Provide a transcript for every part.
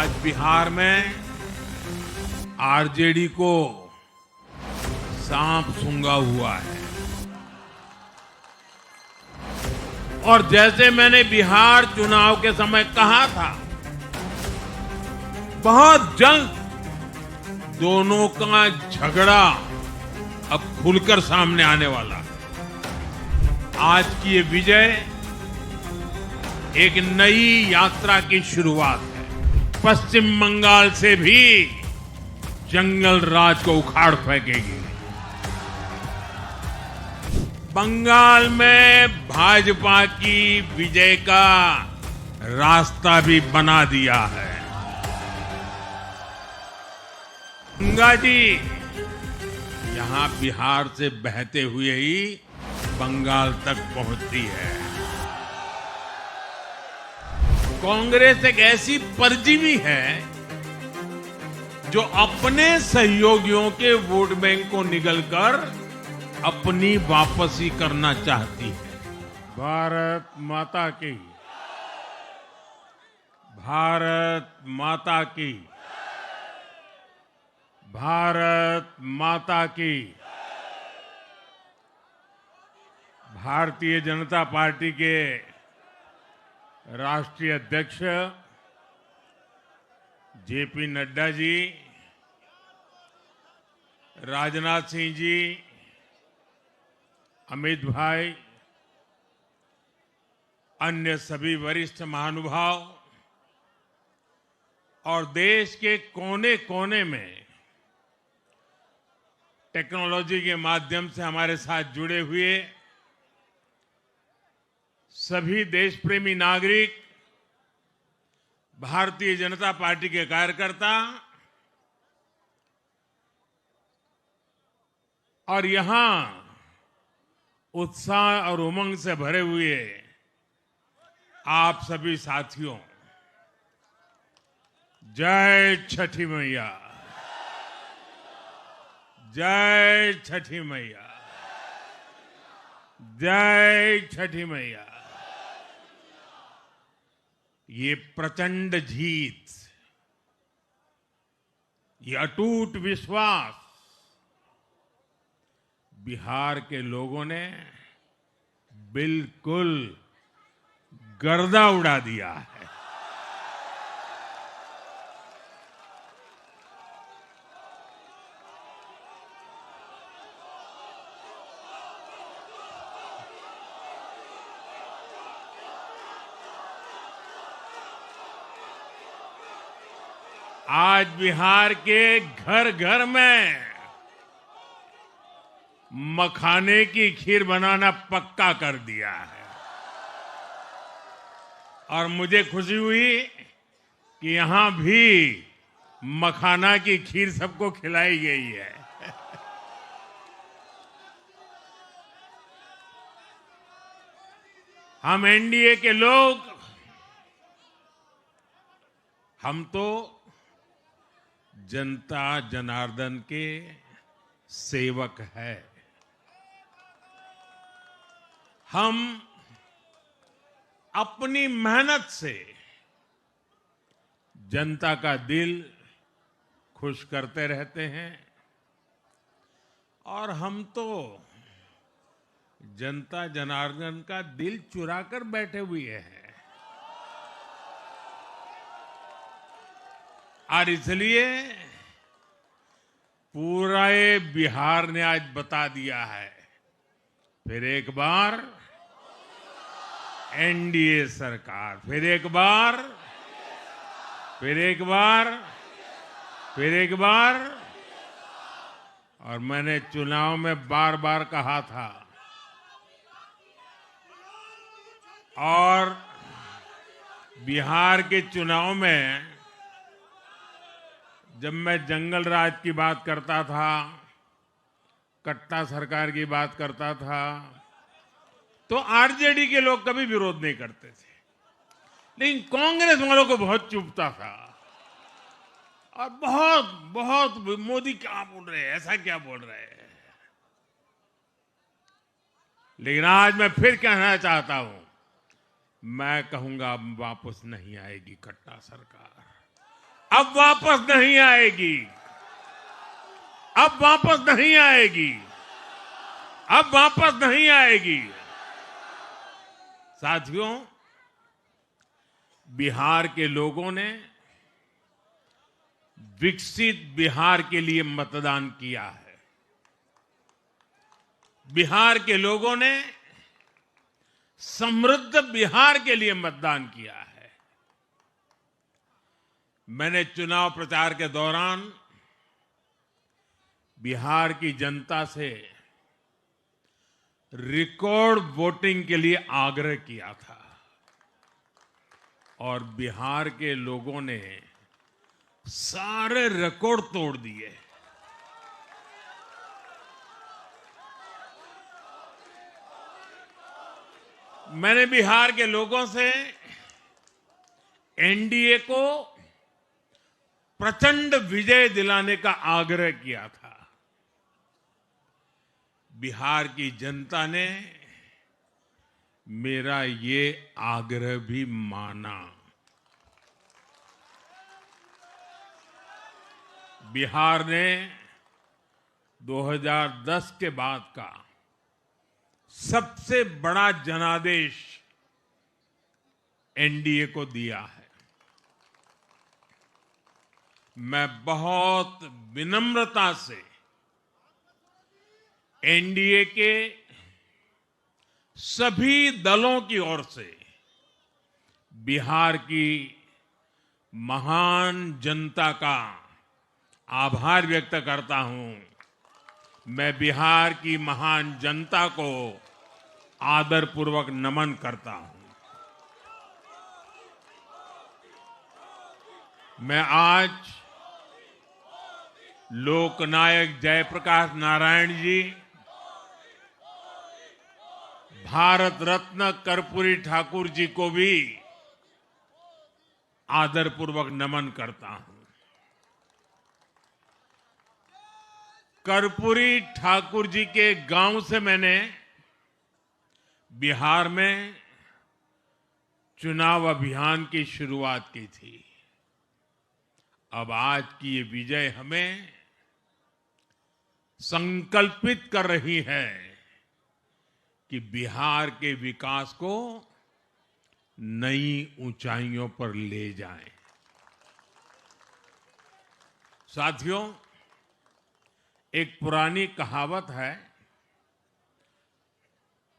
आज बिहार में आरजेडी को सांप सूंघा हुआ है और जैसे मैंने बिहार चुनाव के समय कहा था, बहुत जल्द दोनों का झगड़ा अब खुलकर सामने आने वाला है। आज की ये विजय एक नई यात्रा की शुरुआत है। पश्चिम बंगाल से भी जंगल राज को उखाड़ फेंकेगी। बंगाल में भाजपा की विजय का रास्ता भी बना दिया है। गंगा जी यहां बिहार से बहते हुए ही बंगाल तक पहुंचती है। कांग्रेस एक ऐसी परजीवी है जो अपने सहयोगियों के वोट बैंक को निगलकर अपनी वापसी करना चाहती है। भारत माता की, भारत माता की, भारत माता की। भारतीय जनता पार्टी के राष्ट्रीय अध्यक्ष जेपी नड्डा जी, राजनाथ सिंह जी, अमित भाई, अन्य सभी वरिष्ठ महानुभाव और देश के कोने कोने में टेक्नोलॉजी के माध्यम से हमारे साथ जुड़े हुए सभी देशप्रेमी नागरिक, भारतीय जनता पार्टी के कार्यकर्ता और यहां उत्साह और उमंग से भरे हुए आप सभी साथियों, जय छठी मैया, जय छठी मैया, जय छठी मैया। ये प्रचंड जीत, ये अटूट विश्वास बिहार के लोगों ने बिल्कुल गर्दा उड़ा दिया है। आज बिहार के घर घर में मखाने की खीर बनाना पक्का कर दिया है और मुझे खुशी हुई कि यहां भी मखाना की खीर सबको खिलाई गई है। हम एनडीए के लोग, हम तो जनता जनार्दन के सेवक है। हम अपनी मेहनत से जनता का दिल खुश करते रहते हैं और हम तो जनता जनार्दन का दिल चुरा कर बैठे हुए हैं। और इसलिए पूरा ये बिहार ने आज बता दिया है, फिर एक बार एनडीए सरकार, फिर एक बार, फिर एक बार, फिर एक बार। और मैंने चुनाव में बार बार कहा था और बिहार के चुनाव में जब मैं जंगल राज की बात करता था, कट्टा सरकार की बात करता था, तो आरजेडी के लोग कभी विरोध नहीं करते थे, लेकिन कांग्रेस वालों को बहुत चुभता था और बहुत बहुत मोदी क्या बोल रहे हैं, ऐसा क्या बोल रहे हैं। लेकिन आज मैं फिर कहना चाहता हूं, मैं कहूंगा वापस नहीं आएगी कट्टा सरकार। अब वापस नहीं आएगी, अब वापस नहीं आएगी, अब वापस नहीं आएगी। साथियों, बिहार के लोगों ने विकसित बिहार के लिए मतदान किया है। बिहार के लोगों ने समृद्ध बिहार के लिए मतदान किया है। मैंने चुनाव प्रचार के दौरान बिहार की जनता से रिकॉर्ड वोटिंग के लिए आग्रह किया था और बिहार के लोगों ने सारे रिकॉर्ड तोड़ दिए। मैंने बिहार के लोगों से एनडीए को प्रचंड विजय दिलाने का आग्रह किया था। बिहार की जनता ने मेरा ये आग्रह भी माना। बिहार ने 2010 के बाद का सबसे बड़ा जनादेश एनडीए को दिया है। मैं बहुत विनम्रता से एनडीए के सभी दलों की ओर से बिहार की महान जनता का आभार व्यक्त करता हूं। मैं बिहार की महान जनता को आदरपूर्वक नमन करता हूं। मैं आज लोकनायक जयप्रकाश नारायण जी, भारत रत्न कर्पूरी ठाकुर जी को भी आदरपूर्वक नमन करता हूं। कर्पूरी ठाकुर जी के गांव से मैंने बिहार में चुनाव अभियान की शुरुआत की थी। अब आज की ये विजय हमें संकल्पित कर रही है कि बिहार के विकास को नई ऊंचाइयों पर ले जाएं। साथियों, एक पुरानी कहावत है,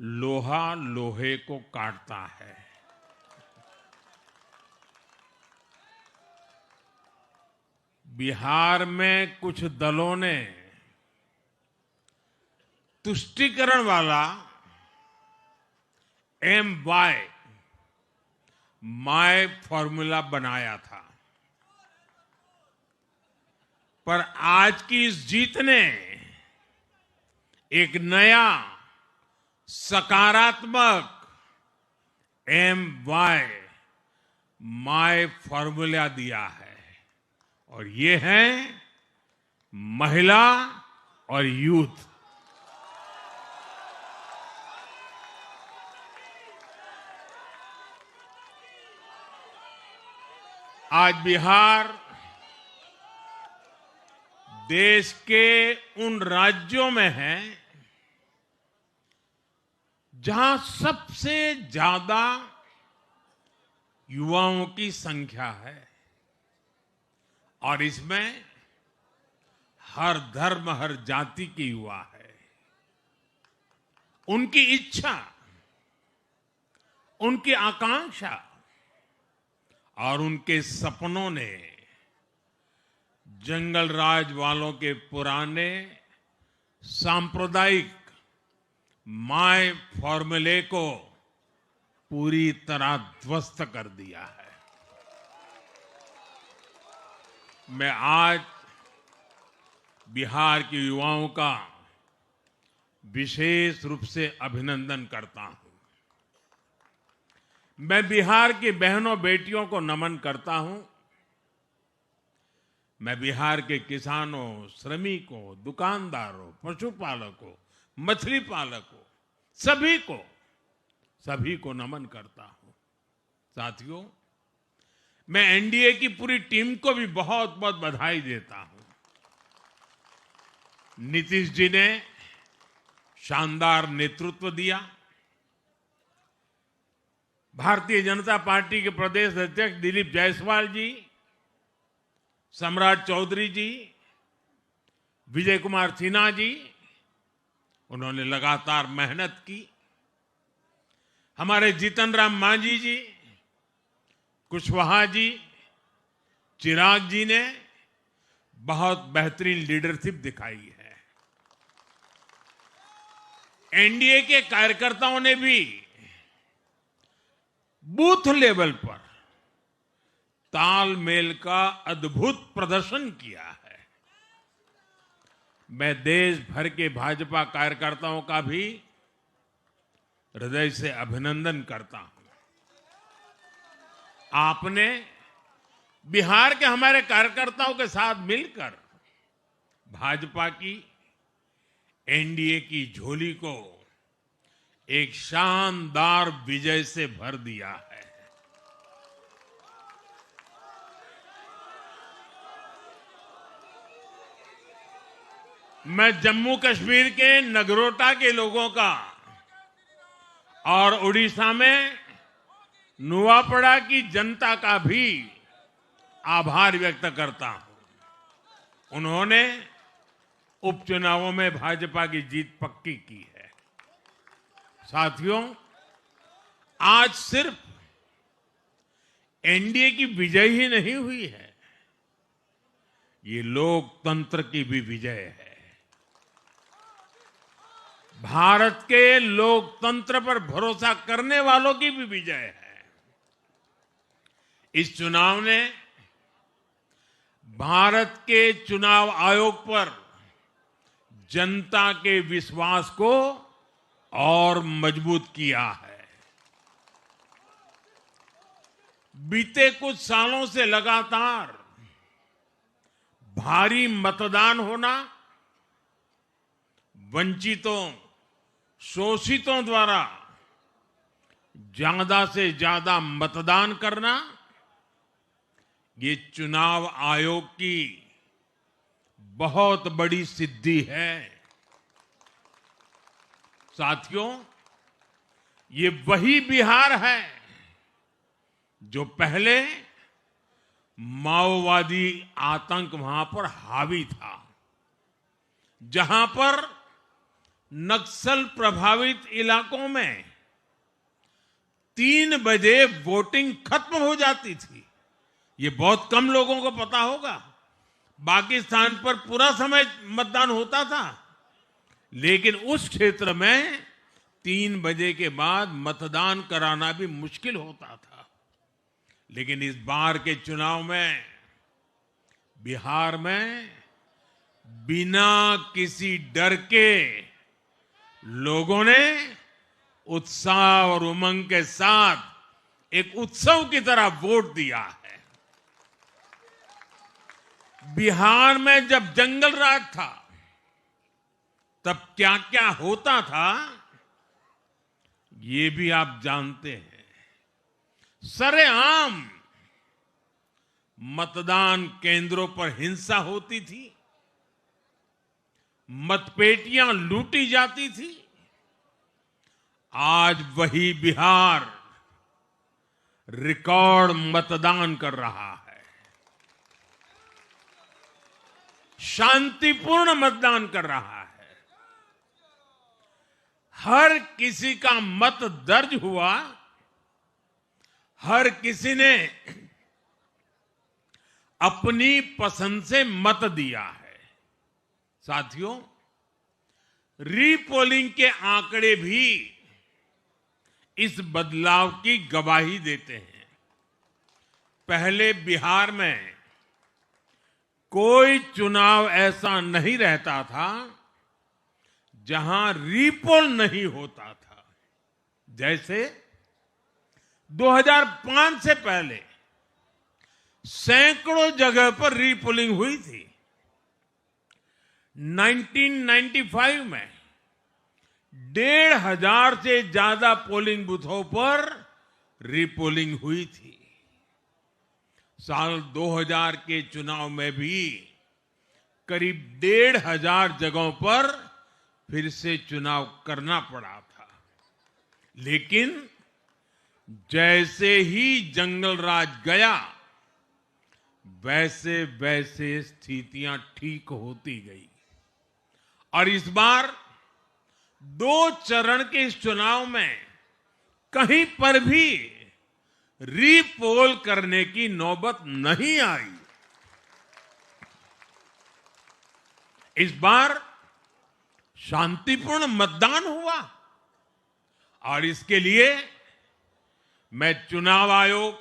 लोहा लोहे को काटता है। बिहार में कुछ दलों ने तुष्टीकरण वाला माय फॉर्मूला बनाया था, पर आज की इस जीत ने एक नया सकारात्मक माय फॉर्मूला दिया है और ये है महिला और यूथ। आज बिहार देश के उन राज्यों में है जहां सबसे ज्यादा युवाओं की संख्या है और इसमें हर धर्म, हर जाति के युवा है। उनकी इच्छा, उनकी आकांक्षा और उनके सपनों ने जंगल राज वालों के पुराने सांप्रदायिक माय फॉर्मूले को पूरी तरह ध्वस्त कर दिया है। मैं आज बिहार के युवाओं का विशेष रूप से अभिनंदन करता हूं। मैं बिहार की बहनों बेटियों को नमन करता हूं। मैं बिहार के किसानों, श्रमिकों, दुकानदारों, पशुपालकों, मछली पालकों, सभी को नमन करता हूं। साथियों, मैं एनडीए की पूरी टीम को भी बहुत बहुत बधाई देता हूं। नीतीश जी ने शानदार नेतृत्व दिया। भारतीय जनता पार्टी के प्रदेश अध्यक्ष दिलीप जायसवाल जी, सम्राट चौधरी जी, विजय कुमार सिन्हा जी, उन्होंने लगातार मेहनत की। हमारे जीतन राम मांझी जी, कुशवाहा जी, चिराग जी ने बहुत बेहतरीन लीडरशिप दिखाई है। एनडीए के कार्यकर्ताओं ने भी बूथ लेवल पर तालमेल का अद्भुत प्रदर्शन किया है। मैं देश भर के भाजपा कार्यकर्ताओं का भी हृदय से अभिनंदन करता हूं। आपने बिहार के हमारे कार्यकर्ताओं के साथ मिलकर भाजपा की एनडीए की झोली को एक शानदार विजय से भर दिया है। मैं जम्मू कश्मीर के नगरोटा के लोगों का और उड़ीसा में नुआपड़ा की जनता का भी आभार व्यक्त करता हूं। उन्होंने उपचुनावों में भाजपा की जीत पक्की की है। साथियों, आज सिर्फ एनडीए की विजय ही नहीं हुई है, ये लोकतंत्र की भी विजय है। भारत के लोकतंत्र पर भरोसा करने वालों की भी विजय है। इस चुनाव ने भारत के चुनाव आयोग पर जनता के विश्वास को और मजबूत किया है। बीते कुछ सालों से लगातार भारी मतदान होना, वंचितों, शोषितों द्वारा ज्यादा से ज्यादा मतदान करना, ये चुनाव आयोग की बहुत बड़ी सिद्धि है। साथियों, ये वही बिहार है जो पहले माओवादी आतंक वहां पर हावी था, जहां पर नक्सल प्रभावित इलाकों में 3 बजे वोटिंग खत्म हो जाती थी। ये बहुत कम लोगों को पता होगा। बाकी स्थान पर पूरा समय मतदान होता था, लेकिन उस क्षेत्र में 3 बजे के बाद मतदान कराना भी मुश्किल होता था। लेकिन इस बार के चुनाव में बिहार में बिना किसी डर के लोगों ने उत्साह और उमंग के साथ एक उत्सव की तरह वोट दिया है। बिहार में जब जंगल राज था, तब क्या क्या होता था, ये भी आप जानते हैं। सरेआम मतदान केंद्रों पर हिंसा होती थी, मतपेटियां लूटी जाती थी। आज वही बिहार रिकॉर्ड मतदान कर रहा है। शांतिपूर्ण मतदान कर रहा है। हर किसी का मत दर्ज हुआ, हर किसी ने अपनी पसंद से मत दिया है। साथियों, रीपोलिंग के आंकड़े भी इस बदलाव की गवाही देते हैं। पहले बिहार में कोई चुनाव ऐसा नहीं रहता था जहां रीपोल नहीं होता था। जैसे 2005 से पहले सैकड़ों जगह पर रीपोलिंग हुई थी। 1995 में 1,500 से ज्यादा पोलिंग बूथों पर रीपोलिंग हुई थी। साल 2000 के चुनाव में भी करीब 1,500 जगहों पर फिर से चुनाव करना पड़ा था। लेकिन जैसे ही जंगल राज गया, वैसे वैसे स्थितियां ठीक होती गई और इस बार 2 चरण के इस चुनाव में कहीं पर भी रीपोल करने की नौबत नहीं आई। इस बार शांतिपूर्ण मतदान हुआ और इसके लिए मैं चुनाव आयोग,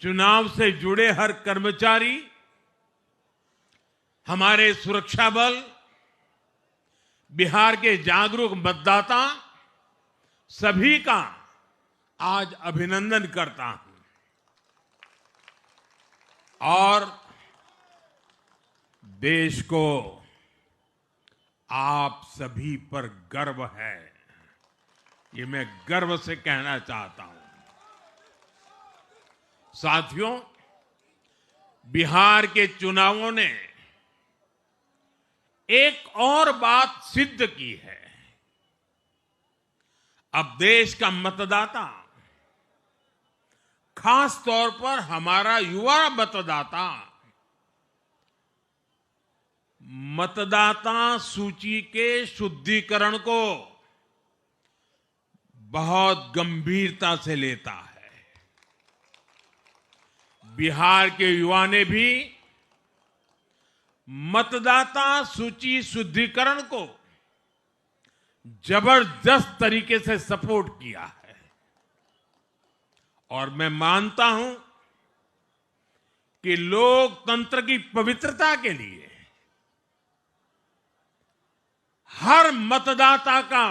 चुनाव से जुड़े हर कर्मचारी, हमारे सुरक्षा बल, बिहार के जागरूक मतदाता सभी का आज अभिनंदन करता हूं और देश को आप सभी पर गर्व है, ये मैं गर्व से कहना चाहता हूं। साथियों, बिहार के चुनावों ने एक और बात सिद्ध की है। अब देश का मतदाता, खास तौर पर हमारा युवा मतदाता, मतदाता सूची के शुद्धिकरण को बहुत गंभीरता से लेता है। बिहार के युवा ने भी मतदाता सूची शुद्धिकरण को जबरदस्त तरीके से सपोर्ट किया है और मैं मानता हूं कि लोकतंत्र की पवित्रता के लिए हर मतदाता का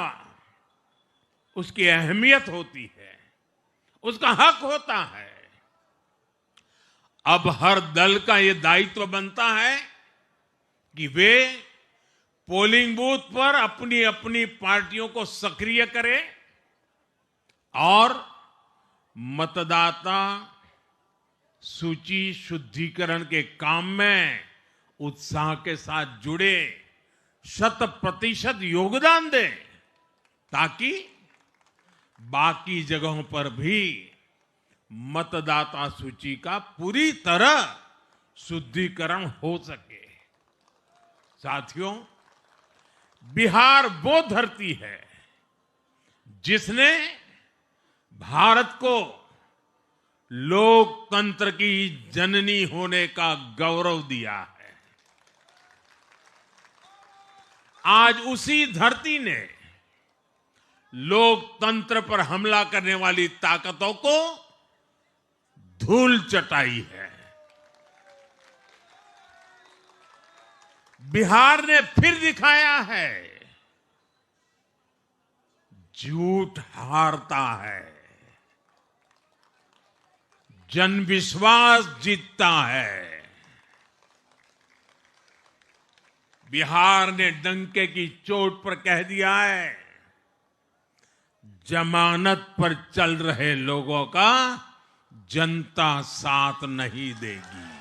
उसकी अहमियत होती है, उसका हक होता है। अब हर दल का यह दायित्व बनता है कि वे पोलिंग बूथ पर अपनी अपनी पार्टियों को सक्रिय करें और मतदाता सूची शुद्धिकरण के काम में उत्साह के साथ जुड़े, 100% योगदान दें ताकि बाकी जगहों पर भी मतदाता सूची का पूरी तरह शुद्धिकरण हो सके। साथियों, बिहार वो धरती है जिसने भारत को लोकतंत्र की जननी होने का गौरव दिया है। आज उसी धरती ने लोकतंत्र पर हमला करने वाली ताकतों को धूल चटाई है। बिहार ने फिर दिखाया है, झूठ हारता है, जन विश्वास जीतता है। बिहार ने डंके की चोट पर कह दिया है, जमानत पर चल रहे लोगों का जनता साथ नहीं देगी।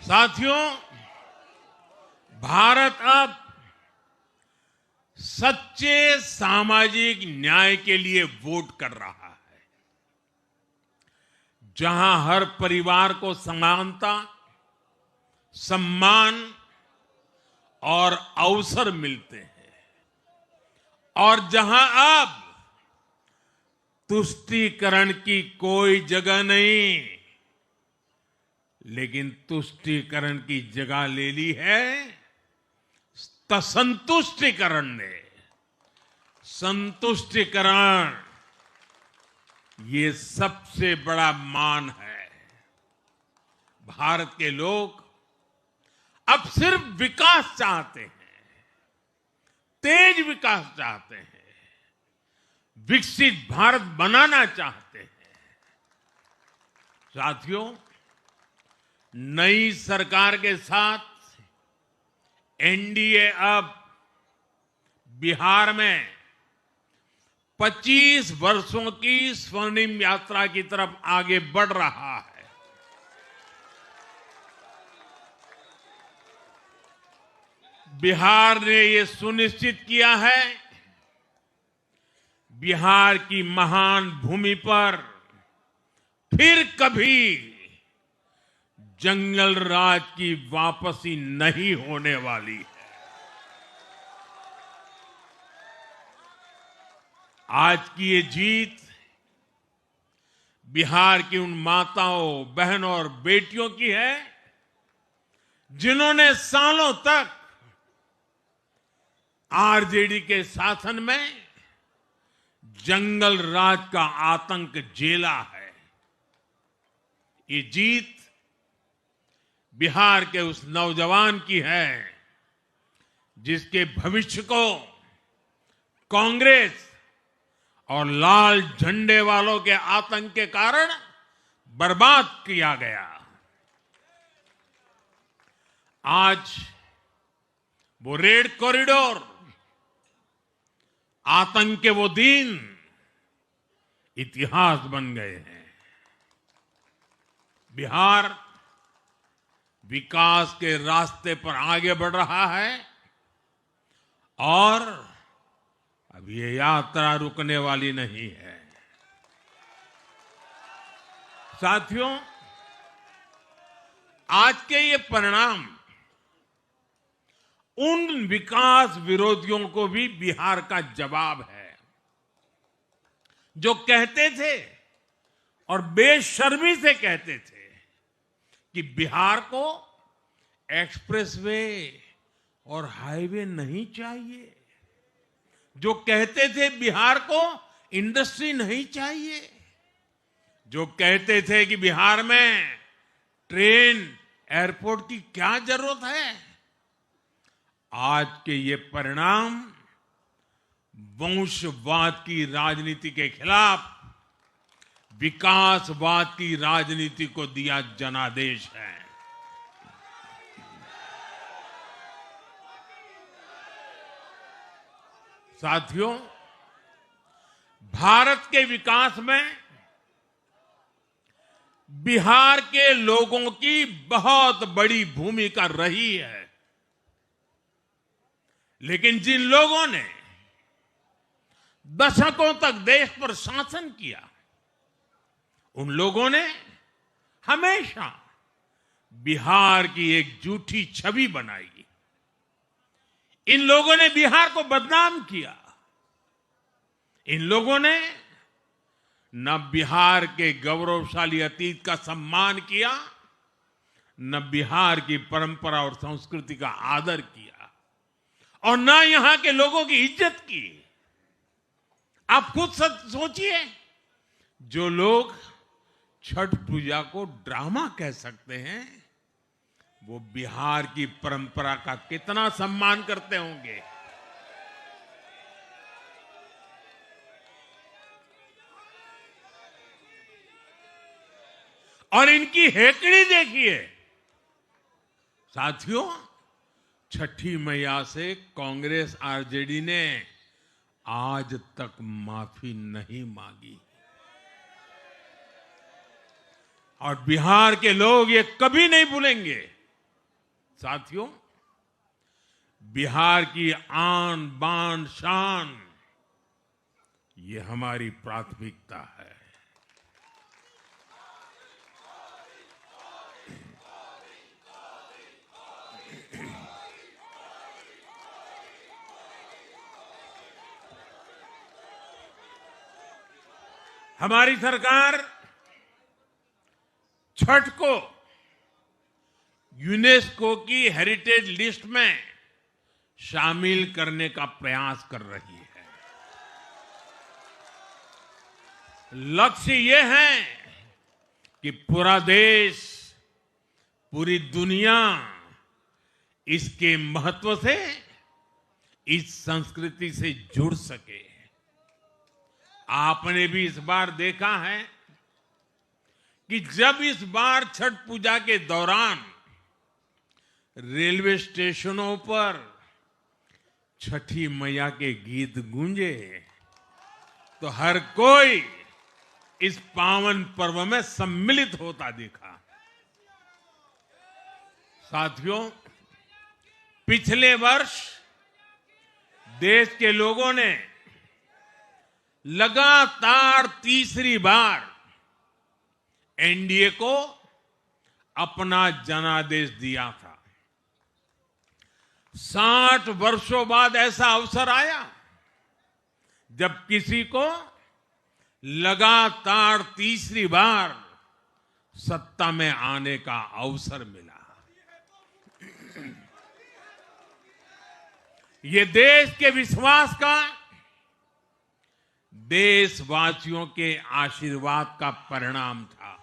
साथियों, भारत अब सच्चे सामाजिक न्याय के लिए वोट कर रहा है, जहां हर परिवार को समानता, सम्मान और अवसर मिलते हैं और जहां अब तुष्टीकरण की कोई जगह नहीं, लेकिन तुष्टीकरण की जगह ले ली है संतुष्टीकरण ने। संतुष्टीकरण ये सबसे बड़ा मान है। भारत के लोग अब सिर्फ विकास चाहते हैं, तेज विकास चाहते हैं, विकसित भारत बनाना चाहते हैं। साथियों, नई सरकार के साथ एनडीए अब बिहार में 25 वर्षों की स्वर्णिम यात्रा की तरफ आगे बढ़ रहा है। बिहार ने ये सुनिश्चित किया है, बिहार की महान भूमि पर फिर कभी जंगल राज की वापसी नहीं होने वाली है। आज की ये जीत बिहार की उन माताओं, बहनों और बेटियों की है जिन्होंने सालों तक आरजेडी के शासन में जंगल राज का आतंक झेला है। ये जीत बिहार के उस नौजवान की है जिसके भविष्य को कांग्रेस और लाल झंडे वालों के आतंक के कारण बर्बाद किया गया। आज वो रेड कॉरिडोर, आतंक के वो दिन इतिहास बन गए हैं। बिहार विकास के रास्ते पर आगे बढ़ रहा है और अब ये यात्रा रुकने वाली नहीं है। साथियों, आज के ये परिणाम उन विकास विरोधियों को भी बिहार का जवाब है जो कहते थे और बेशर्मी से कहते थे कि बिहार को एक्सप्रेसवे और हाईवे नहीं चाहिए, जो कहते थे बिहार को इंडस्ट्री नहीं चाहिए, जो कहते थे कि बिहार में ट्रेन, एयरपोर्ट की क्या जरूरत है। आज के ये परिणाम वंशवाद की राजनीति के खिलाफ विकासवाद की राजनीति को दिया जनादेश है। साथियों, भारत के विकास में बिहार के लोगों की बहुत बड़ी भूमिका रही है, लेकिन जिन लोगों ने दशकों तक देश पर शासन किया, उन लोगों ने हमेशा बिहार की एक झूठी छवि बनाई। इन लोगों ने बिहार को बदनाम किया। इन लोगों ने न बिहार के गौरवशाली अतीत का सम्मान किया, न बिहार की परंपरा और संस्कृति का आदर किया और न यहां के लोगों की इज्जत की। आप खुद सोचिए, जो लोग छठ पूजा को ड्रामा कह सकते हैं, वो बिहार की परंपरा का कितना सम्मान करते होंगे। और इनकी हेकड़ी देखिए। साथियों, छठी मैया से कांग्रेस आरजेडी ने आज तक माफी नहीं मांगी और बिहार के लोग ये कभी नहीं भूलेंगे। साथियों, बिहार की आन बान शान ये हमारी प्राथमिकता है। हमारी सरकार छठ को यूनेस्को की हेरिटेज लिस्ट में शामिल करने का प्रयास कर रही है। लक्ष्य ये है कि पूरा देश, पूरी दुनिया इसके महत्व से, इस संस्कृति से जुड़ सके। आपने भी इस बार देखा है कि जब इस बार छठ पूजा के दौरान रेलवे स्टेशनों पर छठी मैया के गीत गूंजे तो हर कोई इस पावन पर्व में सम्मिलित होता दिखा। साथियों, पिछले वर्ष देश के लोगों ने लगातार तीसरी बार एनडीए को अपना जनादेश दिया था। 60 वर्षों बाद ऐसा अवसर आया जब किसी को लगातार तीसरी बार सत्ता में आने का अवसर मिला। ये देश के विश्वास का, देशवासियों के आशीर्वाद का परिणाम था।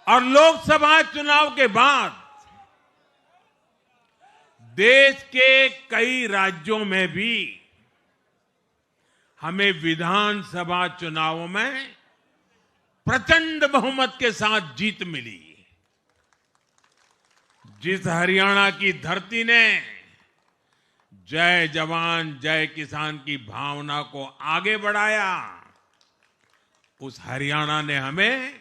और लोकसभा चुनाव के बाद देश के कई राज्यों में भी हमें विधानसभा चुनावों में प्रचंड बहुमत के साथ जीत मिली। जिस हरियाणा की धरती ने जय जवान जय किसान की भावना को आगे बढ़ाया, उस हरियाणा ने हमें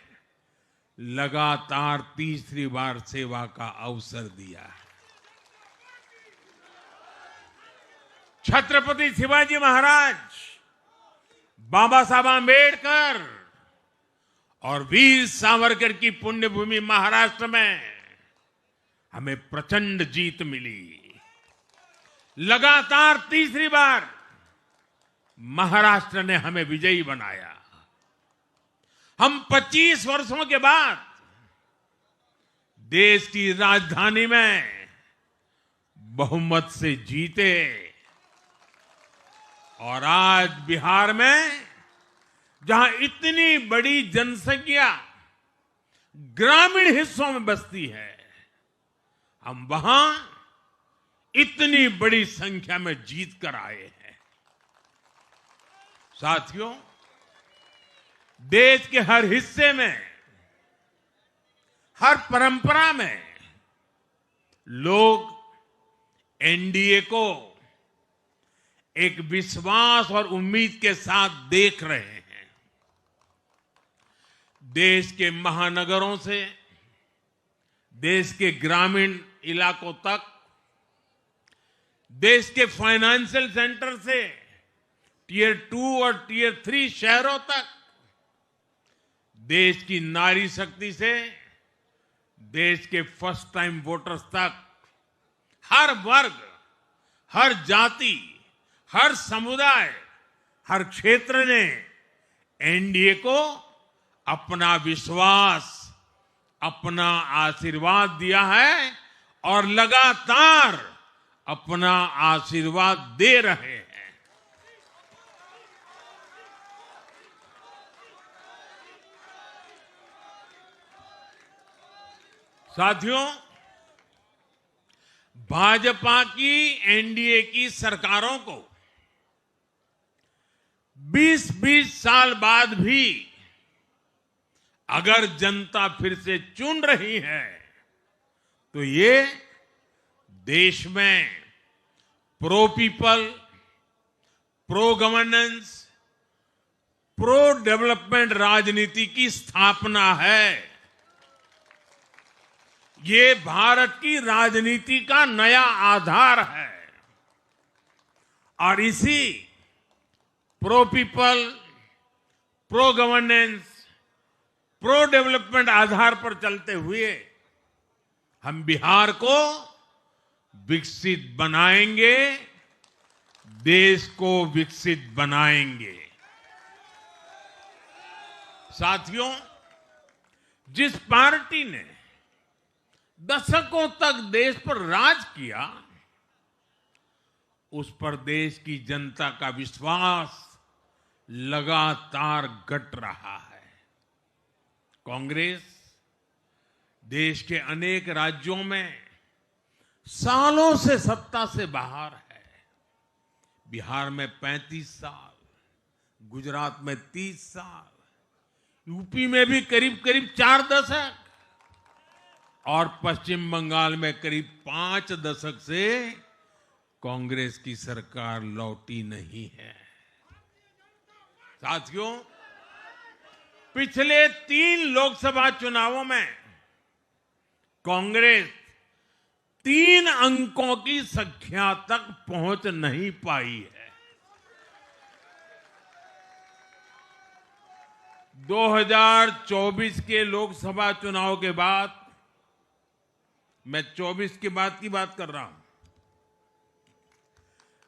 लगातार तीसरी बार सेवा का अवसर दिया। छत्रपति शिवाजी महाराज, बाबा साहब आंबेडकर और वीर सावरकर की पुण्यभूमि महाराष्ट्र में हमें प्रचंड जीत मिली। लगातार तीसरी बार महाराष्ट्र ने हमें विजयी बनाया। हम 25 वर्षों के बाद देश की राजधानी में बहुमत से जीते और आज बिहार में जहां इतनी बड़ी जनसंख्या ग्रामीण हिस्सों में बसती है, हम वहां इतनी बड़ी संख्या में जीत कर आए हैं। साथियों, देश के हर हिस्से में, हर परंपरा में लोग एनडीए को एक विश्वास और उम्मीद के साथ देख रहे हैं। देश के महानगरों से देश के ग्रामीण इलाकों तक, देश के फाइनेंशियल सेंटर से टियर 2 और टियर 3 शहरों तक, देश की नारी शक्ति से देश के फर्स्ट टाइम वोटर्स तक, हर वर्ग, हर जाति, हर समुदाय, हर क्षेत्र ने एनडीए को अपना विश्वास, अपना आशीर्वाद दिया है और लगातार अपना आशीर्वाद दे रहे हैं। साथियों, भाजपा की एनडीए की सरकारों को 20-20 साल बाद भी अगर जनता फिर से चुन रही है तो ये देश में pro people, pro governance, pro development राजनीति की स्थापना है। ये भारत की राजनीति का नया आधार है और इसी pro people, pro governance, pro development आधार पर चलते हुए हम बिहार को विकसित बनाएंगे, देश को विकसित बनाएंगे। साथियों, जिस पार्टी ने दशकों तक देश पर राज किया, उस पर देश की जनता का विश्वास लगातार घट रहा है। कांग्रेस देश के अनेक राज्यों में सालों से सत्ता से बाहर है। बिहार में 35 साल, गुजरात में 30 साल, यूपी में भी करीब करीब 4 दशक और पश्चिम बंगाल में करीब 5 दशक से कांग्रेस की सरकार लौटी नहीं है। साथियों, पिछले 3 लोकसभा चुनावों में कांग्रेस 3 अंकों की संख्या तक पहुंच नहीं पाई है। 2024 के लोकसभा चुनाव के बाद, मैं 24 के बाद की बात कर रहा हूं,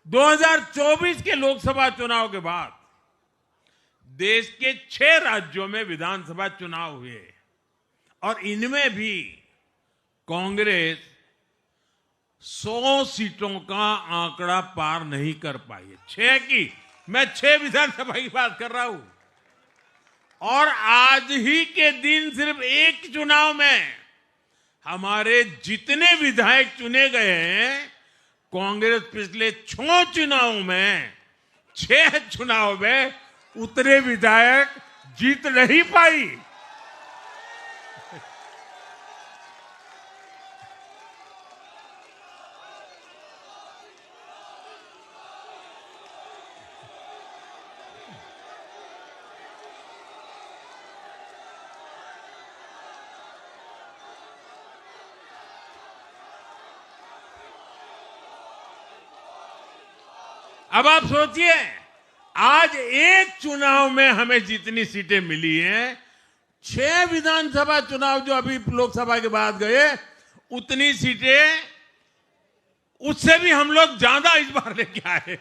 2024 के लोकसभा चुनाव के बाद देश के 6 राज्यों में विधानसभा चुनाव हुए और इनमें भी कांग्रेस 100 सीटों का आंकड़ा पार नहीं कर पाई है। 6 की, मैं 6 विधानसभा की बात कर रहा हूं। और आज ही के दिन सिर्फ एक चुनाव में हमारे जितने विधायक चुने गए हैं, कांग्रेस पिछले 6 चुनावों में 6 चुनाव में उतने विधायक जीत नहीं पाई। अब आप सोचिए, आज एक चुनाव में हमें जितनी सीटें मिली हैं, 6 विधानसभा चुनाव जो अभी लोकसभा के बाद गए, उतनी सीटें उससे भी हम लोग ज्यादा इस बार लेके आए।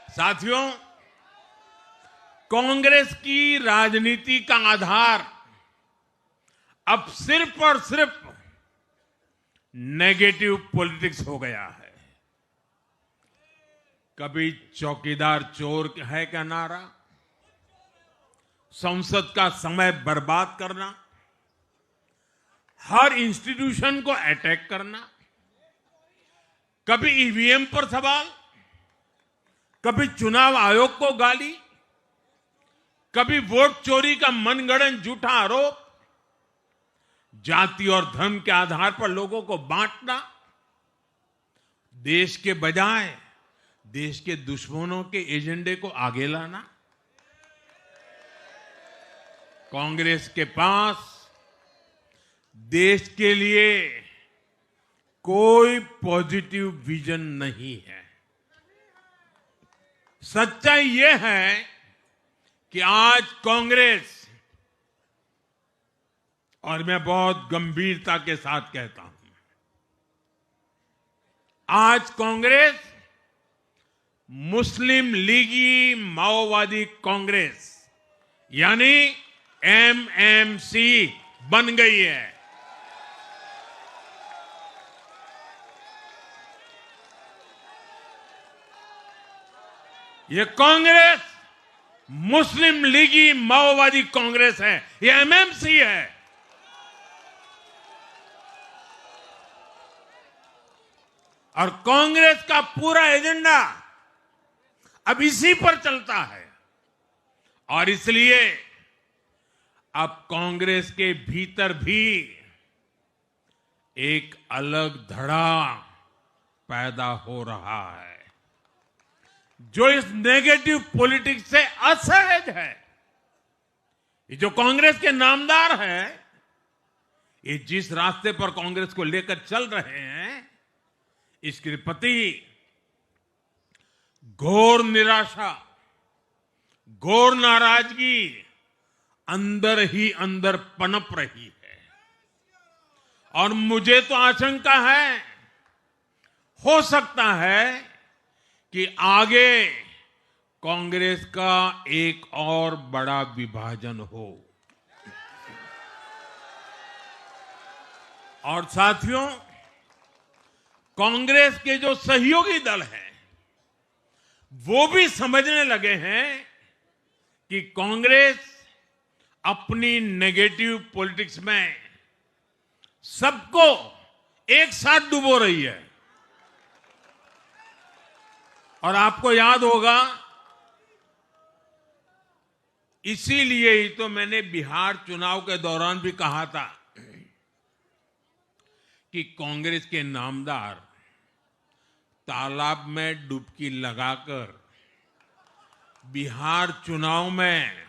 साथियों, कांग्रेस की राजनीति का आधार अब सिर्फ और सिर्फ नेगेटिव पॉलिटिक्स हो गया है। कभी चौकीदार चोर है का नारा, संसद का समय बर्बाद करना, हर इंस्टीट्यूशन को अटैक करना, कभी ईवीएम पर सवाल, कभी चुनाव आयोग को गाली, कभी वोट चोरी का मनगढ़ंत झूठा आरोप, जाति और धर्म के आधार पर लोगों को बांटना, देश के बजाय देश के दुश्मनों के एजेंडे को आगे लाना। कांग्रेस के पास देश के लिए कोई पॉजिटिव विजन नहीं है। सच्चाई यह है कि आज कांग्रेस, और मैं बहुत गंभीरता के साथ कहता हूं, आज कांग्रेस मुस्लिम लीगी माओवादी कांग्रेस यानी एमएमसी बन गई है। ये कांग्रेस मुस्लिम लीगी माओवादी कांग्रेस है, ये एमएमसी है। और कांग्रेस का पूरा एजेंडा अब इसी पर चलता है और इसलिए अब कांग्रेस के भीतर भी एक अलग धड़ा पैदा हो रहा है जो इस नेगेटिव पॉलिटिक्स से असहज है। ये जो कांग्रेस के नामदार हैं, ये जिस रास्ते पर कांग्रेस को लेकर चल रहे हैं, इसके प्रति घोर निराशा, घोर नाराजगी अंदर ही अंदर पनप रही है। और मुझे तो आशंका है, हो सकता है कि आगे कांग्रेस का एक और बड़ा विभाजन हो। और साथियों, कांग्रेस के जो सहयोगी दल हैं, वो भी समझने लगे हैं कि कांग्रेस अपनी नेगेटिव पॉलिटिक्स में सबको एक साथ डुबो रही है। और आपको याद होगा, इसीलिए ही तो मैंने बिहार चुनाव के दौरान भी कहा था कि कांग्रेस के नामदार तालाब में डुबकी लगाकर बिहार चुनाव में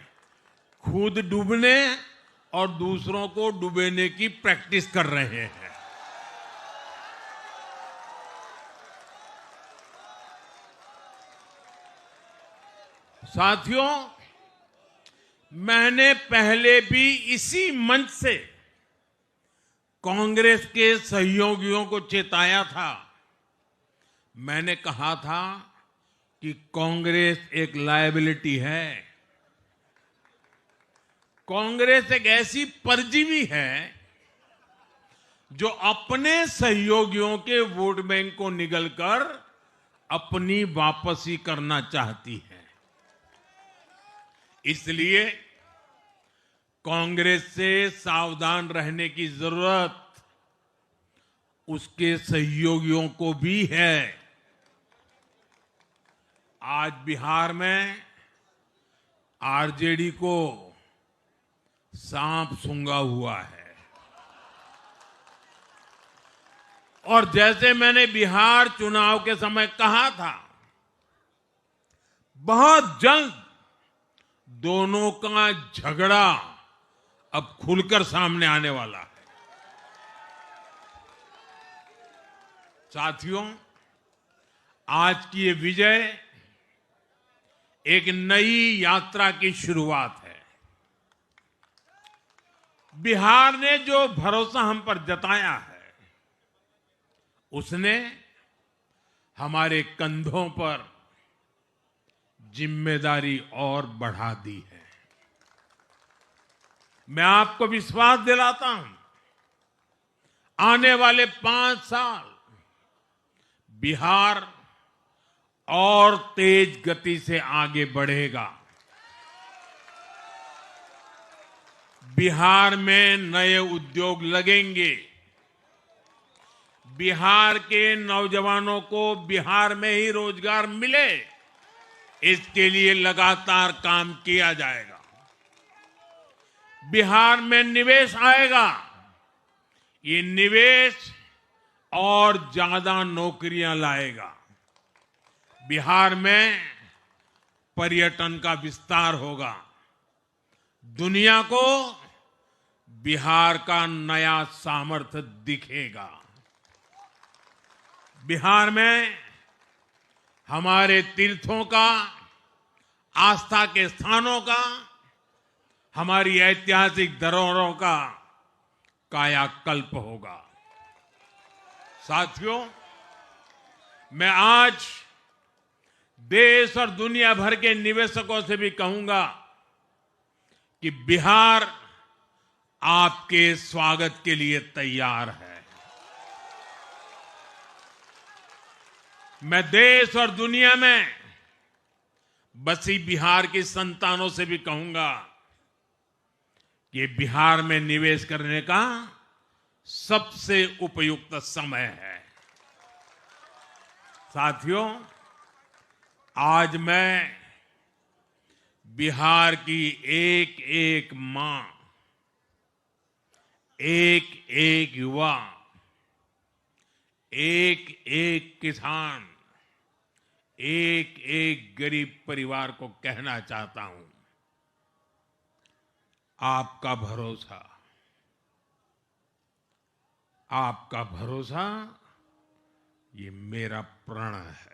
खुद डूबने और दूसरों को डुबेने की प्रैक्टिस कर रहे हैं। साथियों, मैंने पहले भी इसी मंच से कांग्रेस के सहयोगियों को चेताया था। मैंने कहा था कि कांग्रेस एक लायबिलिटी है। कांग्रेस एक ऐसी परजीवी है जो अपने सहयोगियों के वोट बैंक को निगलकर अपनी वापसी करना चाहती है। इसलिए कांग्रेस से सावधान रहने की जरूरत उसके सहयोगियों को भी है। आज बिहार में आरजेडी को सांप सूंघा हुआ है। और जैसे मैंने बिहार चुनाव के समय कहा था, बहुत जल्द दोनों का झगड़ा अब खुलकर सामने आने वाला है। साथियों, आज की ये विजय एक नई यात्रा की शुरुआत है। बिहार ने जो भरोसा हम पर जताया है, उसने हमारे कंधों पर जिम्मेदारी और बढ़ा दी है। मैं आपको विश्वास दिलाता हूं, आने वाले 5 साल बिहार और तेज गति से आगे बढ़ेगा। बिहार में नए उद्योग लगेंगे। बिहार के नौजवानों को बिहार में ही रोजगार मिले, इसके लिए लगातार काम किया जाएगा। बिहार में निवेश आएगा। ये निवेश और ज्यादा नौकरियां लाएगा। बिहार में पर्यटन का विस्तार होगा। दुनिया को बिहार का नया सामर्थ्य दिखेगा। बिहार में हमारे तीर्थों का, आस्था के स्थानों का, हमारी ऐतिहासिक धरोहरों का कायाकल्प होगा। साथियों, मैं आज देश और दुनिया भर के निवेशकों से भी कहूंगा कि बिहार आपके स्वागत के लिए तैयार है। मैं देश और दुनिया में बसी बिहार की संतानों से भी कहूंगा कि बिहार में निवेश करने का सबसे उपयुक्त समय है। साथियों, आज मैं बिहार की एक एक मां, एक एक युवा, एक एक किसान, एक एक गरीब परिवार को कहना चाहता हूं, आपका भरोसा, आपका भरोसा ये मेरा प्रण है।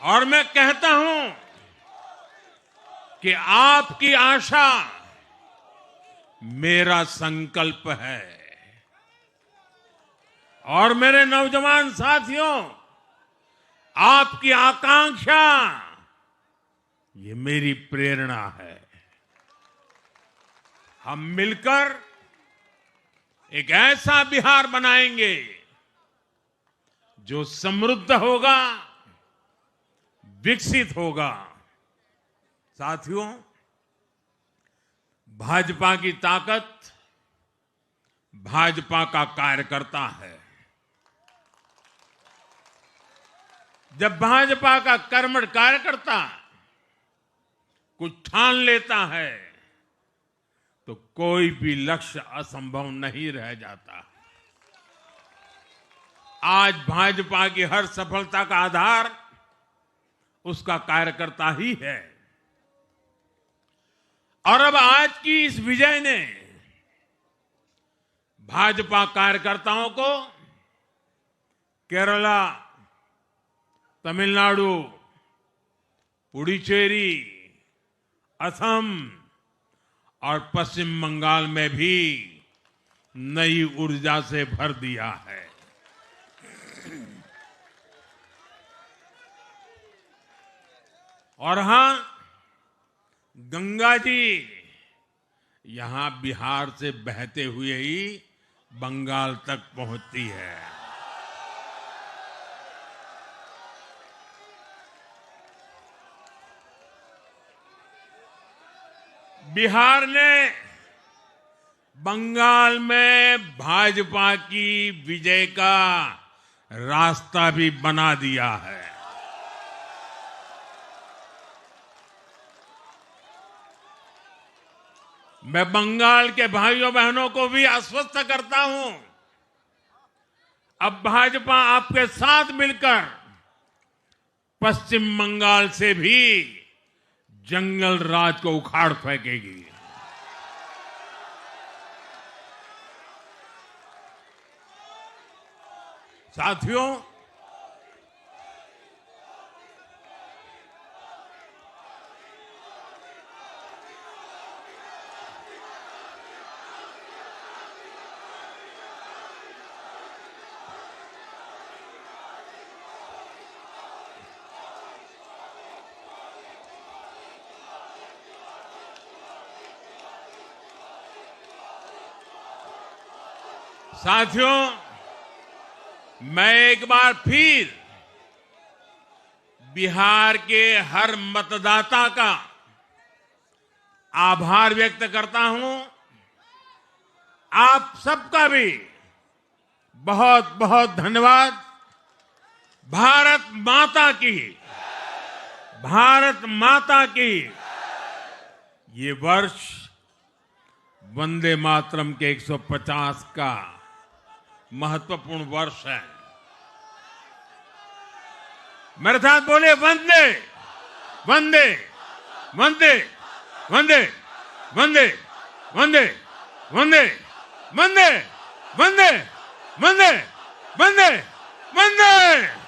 और मैं कहता हूं कि आपकी आशा मेरा संकल्प है। और मेरे नौजवान साथियों, आपकी आकांक्षा ये मेरी प्रेरणा है। हम मिलकर एक ऐसा बिहार बनाएंगे जो समृद्ध होगा, विकसित होगा। साथियों, भाजपा की ताकत भाजपा का कार्यकर्ता है। जब भाजपा का कर्मठ कार्यकर्ता कुछ ठान लेता है तो कोई भी लक्ष्य असंभव नहीं रह जाता। आज भाजपा की हर सफलता का आधार उसका कार्यकर्ता ही है। और अब आज की इस विजय ने भाजपा कार्यकर्ताओं को केरला, तमिलनाडु, पुडुचेरी, असम और पश्चिम बंगाल में भी नई ऊर्जा से भर दिया है। और हां, गंगा जी यहां बिहार से बहते हुए ही बंगाल तक पहुंचती है। बिहार ने बंगाल में भाजपा की विजय का रास्ता भी बना दिया है। मैं बंगाल के भाइयों बहनों को भी आश्वस्त करता हूं, अब भाजपा आपके साथ मिलकर पश्चिम बंगाल से भी जंगल राज को उखाड़ फेंकेगी। साथियों, मैं एक बार फिर बिहार के हर मतदाता का आभार व्यक्त करता हूं। आप सबका भी बहुत बहुत धन्यवाद। भारत माता की ये वर्ष वंदे मातरम के 150 का महत्वपूर्ण वर्ष है। मेरे साथ बोले वंदे वंदे वंदे वंदे वंदे वंदे वंदे वंदे वंदे वंदे वंदे वंदे।